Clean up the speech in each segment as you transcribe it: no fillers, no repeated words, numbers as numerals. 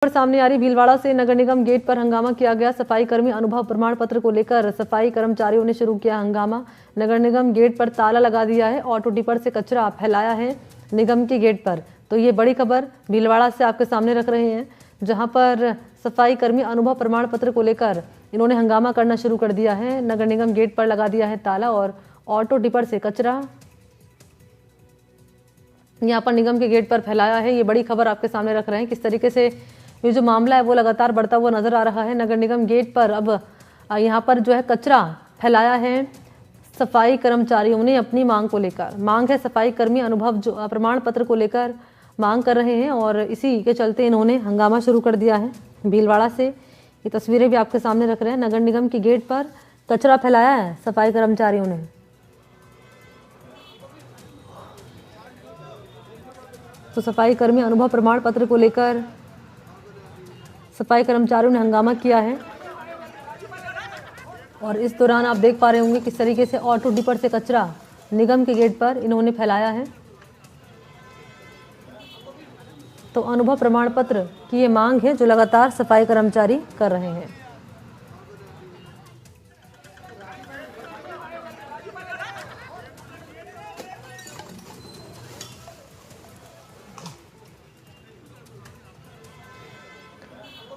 सामने आ रही भीलवाड़ा से नगर निगम गेट पर हंगामा किया गया। सफाई कर्मी अनुभव प्रमाण पत्र को लेकर सफाई कर्मचारियों ने शुरू किया हंगामा। नगर निगम गेट पर ताला लगा दिया है। ऑटो टिपर से कचरा फैलाया है निगम के गेट पर। तो ये बड़ी खबर भीलवाड़ा से आपके सामने रख रहे हैं, जहां पर सफाई कर्मी अनुभव प्रमाण पत्र को लेकर इन्होंने हंगामा करना शुरू कर दिया है। नगर निगम गेट पर लगा दिया है ताला और ऑटो टिपर से कचरा यहाँ पर निगम के गेट पर फैलाया है। ये बड़ी खबर आपके सामने रख रहे हैं। किस तरीके से ये जो मामला है वो लगातार बढ़ता हुआ नजर आ रहा है। नगर निगम गेट पर अब यहाँ पर जो है कचरा फैलाया है सफाई कर्मचारियों ने अपनी मांग को लेकर। मांग है सफाई कर्मी अनुभव जो प्रमाण पत्र को लेकर मांग कर रहे हैं और इसी के चलते इन्होंने हंगामा शुरू कर दिया है। भीलवाड़ा से ये तस्वीरें भी आपके सामने रख रहे हैं। नगर निगम के गेट पर कचरा फैलाया है सफाई कर्मचारियों ने। तो सफाई कर्मी अनुभव प्रमाण पत्र को लेकर सफाई कर्मचारियों ने हंगामा किया है और इस दौरान आप देख पा रहे होंगे किस तरीके से ऑटो डिपर से कचरा निगम के गेट पर इन्होंने फैलाया है। तो अनुभव प्रमाण पत्र की ये मांग है जो लगातार सफाई कर्मचारी कर रहे हैं।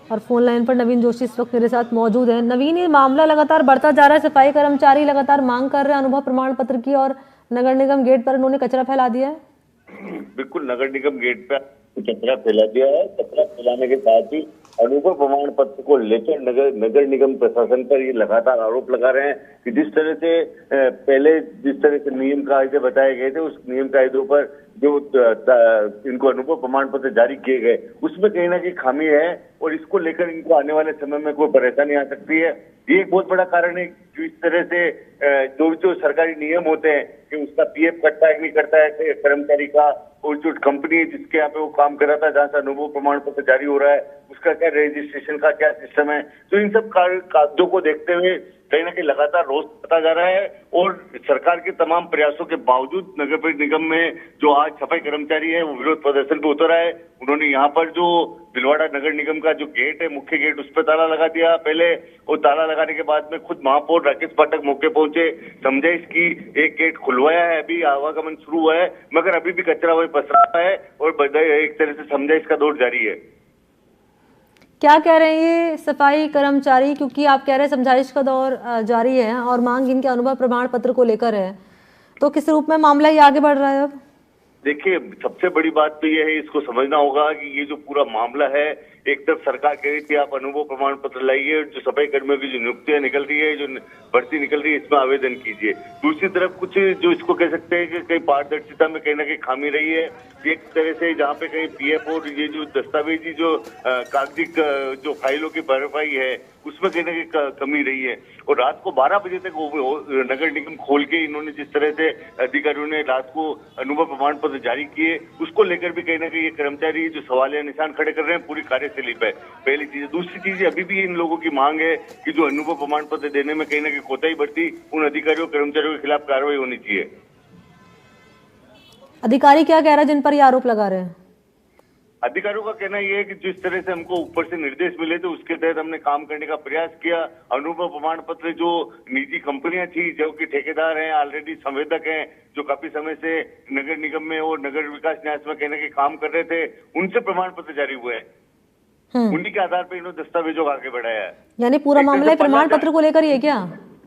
और फोन लाइन पर नवीन जोशी इस वक्त मेरे साथ मौजूद है। नवीन, ये मामला लगातार बढ़ता जा रहा है। सफाई कर्मचारी लगातार मांग कर रहे हैं अनुभव प्रमाण पत्र की और नगर निगम गेट पर उन्होंने कचरा फैला दिया है। बिल्कुल, नगर निगम गेट पर कचरा फैला दिया है। कचरा फैलाने के साथ ही अनुभव प्रमाण पत्र को लेकर नगर निगम प्रशासन पर ये लगातार आरोप लगा रहे हैं कि जिस तरह से पहले जिस तरह से नियम कायदे बताए गए थे, उस नियम कायदों पर जो इनको अनुभव प्रमाण पत्र जारी किए गए उसमें कहीं ना कहीं खामी है और इसको लेकर इनको आने वाले समय में कोई परेशानी आ सकती है। ये एक बहुत बड़ा कारण है जो इस तरह से जो सरकारी नियम होते हैं कि उसका पीएफ कटता है कि नहीं करता है कर्मचारी का, और जो कंपनी है जिसके यहाँ पे वो काम कर रहा था जहाँ से अनुभव प्रमाण पत्र जारी हो रहा है उसका क्या रजिस्ट्रेशन का क्या सिस्टम है। तो इन सब कागजों को देखते हुए कहीं ना कहीं लगातार रोष बढ़ता जा रहा है और सरकार के तमाम प्रयासों के बावजूद नगर निगम में जो आज सफाई कर्मचारी है वो विरोध प्रदर्शन पे उतर आए। उन्होंने यहाँ पर जो भीलवाड़ा नगर निगम का जो गेट है, मुख्य गेट, उस पर ताला लगा दिया पहले, और ताला लगाने के बाद में खुद महापौर राकेश पाठक मौके पहुंचे, समझाइश की, एक गेट खुलवाया है, अभी आवागमन शुरू हुआ है, मगर अभी भी कचरा वही पसरा है और एक तरह से समझाइश का दौर जारी है। क्या कह रहे हैं ये सफाई कर्मचारी, क्योंकि आप कह रहे हैं समझाइश का दौर जारी है और मांग इनके अनुभव प्रमाण पत्र को लेकर है, तो किस रूप में मामला ये आगे बढ़ रहा है? अब देखिए, सबसे बड़ी बात तो ये है, इसको समझना होगा कि ये जो पूरा मामला है, एक तरफ सरकार कह रही थी आप अनुभव प्रमाण पत्र लाइए, जो सफाई कर्मियों की जो नियुक्तियां निकल रही है, जो भर्ती निकल रही है, इसमें आवेदन कीजिए। दूसरी तरफ कुछ जो इसको कह सकते हैं कि कहीं पारदर्शिता में कहीं ना कहीं खामी रही है। एक तरह से जहाँ पे कहीं पीएफ और ये जो दस्तावेजी जो कागजी जो फाइलों की भरपाई है उसमें कहीं ना कहीं कमी रही है। और रात को 12 बजे तक नगर निगम खोल के इन्होंने जिस तरह से अधिकारियों ने रात को अनुभव प्रमाण पत्र जारी किए, उसको लेकर भी कहीं ना कहीं ये कर्मचारी जो सवाल या निशान खड़े कर रहे हैं पूरी कार्यशैली पे। पहली चीज। दूसरी चीज, अभी भी इन लोगों की मांग है कि जो अनुभव प्रमाण पत्र देने में कहीं ना कहीं कोताही बरती, उन अधिकारियों कर्मचारियों के खिलाफ कार्रवाई होनी चाहिए। अधिकारी क्या कह रहा है जिन पर ये आरोप लगा रहे हैं? अधिकारियों का कहना यह है कि जिस तरह से हमको ऊपर से निर्देश मिले थे उसके तहत हमने काम करने का प्रयास किया। अनुभव प्रमाण पत्र जो निजी कंपनियां थी, जो कि ठेकेदार हैं, ऑलरेडी संवेदक हैं, जो काफी समय से नगर निगम में और नगर विकास न्यास में कहने के काम कर रहे थे, उनसे प्रमाण पत्र जारी हुए हैं। उन्हीं के आधार पर इन्होंने दस्तावेजों आगे बढ़ाया है। यानी पूरा मामला प्रमाण पत्र को लेकर ही है क्या?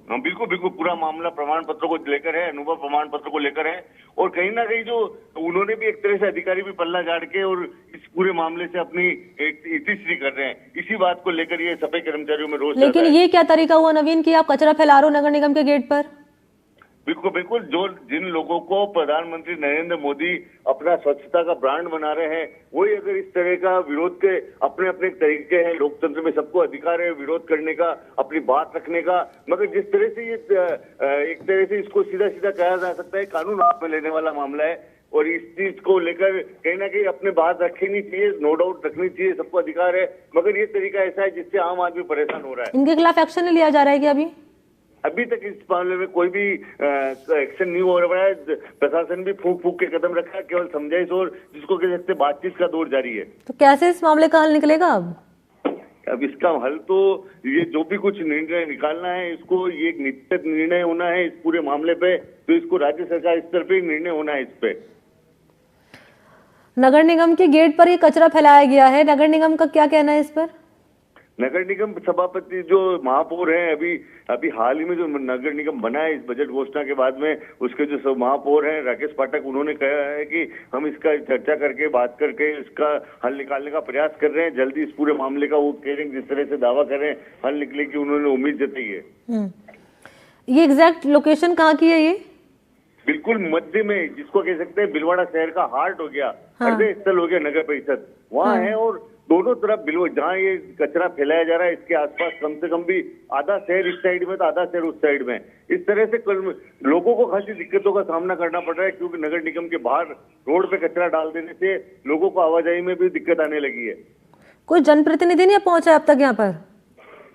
हाँ, बिल्कुल बिल्कुल, पूरा मामला प्रमाण पत्र को लेकर है, अनुभव प्रमाण पत्र को लेकर है। और कहीं ना कहीं जो उन्होंने भी एक तरह से अधिकारी भी पल्ला झाड़ के और इस पूरे मामले से अपनी एक इतिश्री कर रहे हैं। इसी बात को लेकर ये सफाई कर्मचारियों में रोष। लेकिन ये क्या तरीका हुआ नवीन कि आप कचरा फैला रहे हो नगर निगम के गेट पर? बिल्कुल बिल्कुल, जो जिन लोगों को प्रधानमंत्री नरेंद्र मोदी अपना स्वच्छता का ब्रांड बना रहे हैं, वही अगर इस तरह का विरोध के अपने अपने तरीके हैं, लोकतंत्र में सबको अधिकार है विरोध करने का, अपनी बात रखने का, मगर जिस तरह से ये एक तरह से इसको सीधा सीधा कहा जा सकता है कानून हाथ में लेने वाला मामला है और इस चीज को लेकर कहीं ना कहीं अपने बात रखनी चाहिए, नो डाउट रखनी चाहिए, सबको अधिकार है, मगर ये तरीका ऐसा है जिससे आम आदमी परेशान हो रहा है। इनके खिलाफ एक्शन नहीं लिया जा रहा है क्या अभी? अभी तक इस मामले में कोई भी एक्शन नहीं हो रहा है। प्रशासन भी फूंक फूंक के कदम रखा है, केवल समझाइश और जिसको कह सकते बातचीत का दौर जारी है। तो कैसे इस मामले का हल निकलेगा अब इसका हल तो ये जो भी कुछ निर्णय निकालना है, इसको ये एक निश्चित निर्णय होना है इस पूरे मामले पे, तो इसको राज्य सरकार स्तर पे निर्णय होना है इस पे। नगर निगम के गेट पर ये कचरा फैलाया गया है, नगर निगम का क्या कहना है इस पर? नगर निगम सभापति जो महापौर हैं, अभी हाल ही में जो नगर निगम बना है इस बजट घोषणा के बाद में, उसके जो महापौर हैं राकेश पाठक, उन्होंने कहा है कि हम इसका चर्चा करके बात करके इसका हल निकालने का प्रयास कर रहे हैं। जल्दी इस पूरे मामले का वो कह रहे हैं, जिस तरह से दावा कर रहे हैं हल निकले की उन्होंने उम्मीद जताई है। ये एग्जैक्ट लोकेशन कहाँ की है? ये बिल्कुल मध्य में, जिसको कह सकते हैं भीलवाड़ा शहर का हार्ट हो गया, हृदय स्थल हो गया नगर परिषद, वहाँ है। और दोनों तरफ जहाँ ये कचरा फैलाया जा रहा है, इसके आसपास कम से कम भी आधा शहर इस साइड में तो आधा शहर उस साइड में। इस तरह से लोगों को खासी दिक्कतों का सामना करना पड़ रहा है, क्योंकि नगर निगम के बाहर रोड पे कचरा डाल देने से लोगों को आवाजाही में भी दिक्कत आने लगी है। कोई जनप्रतिनिधि नहीं पहुंचा अब तक यहाँ पर?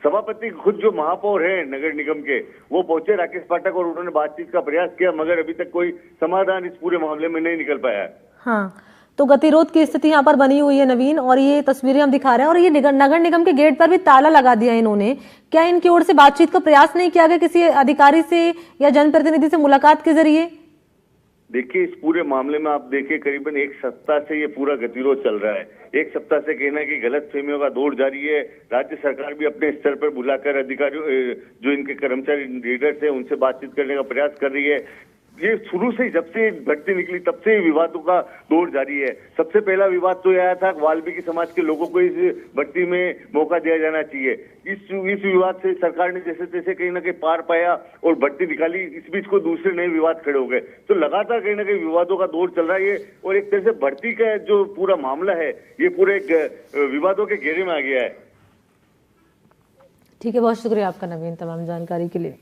सभापति खुद जो महापौर है नगर निगम के, वो पहुंचे राकेश पाठक, और उन्होंने बातचीत का प्रयास किया, मगर अभी तक कोई समाधान इस पूरे मामले में नहीं निकल पाया है। हाँ, तो गतिरोध की स्थिति यहाँ पर बनी हुई है नवीन, और ये तस्वीरें हम दिखा रहे हैं। और ये नगर निगम के गेट पर भी ताला लगा दिया इन्होंने। क्या इनकी ओर से बातचीत का प्रयास नहीं किया गया किसी अधिकारी से या जनप्रतिनिधि से मुलाकात के जरिए? देखिए, इस पूरे मामले में आप देखिए करीबन एक सप्ताह से ये पूरा गतिरोध चल रहा है। एक सप्ताह से कहना कि गलतफहमियों का दौर जारी है। राज्य सरकार भी अपने स्तर पर बुलाकर अधिकारियों, जो इनके कर्मचारी लीडर्स हैं, उनसे बातचीत करने का प्रयास कर रही है। ये शुरू से जब से भर्ती निकली तब से विवादों का दौर जारी है। सबसे पहला विवाद तो यह आया था वाल्मीकि समाज के लोगों को इस भर्ती में मौका दिया जाना चाहिए। इस विवाद से सरकार ने जैसे तैसे कहीं ना कहीं पार पाया और भर्ती निकाली। इस बीच को दूसरे नए विवाद खड़े हो गए, तो लगातार कहीं ना कहीं विवादों का दौर चल रहा है। और एक तरह से भर्ती का जो पूरा मामला है, ये पूरे विवादों के घेरे में आ गया है। ठीक है, बहुत शुक्रिया आपका नवीन तमाम जानकारी के लिए।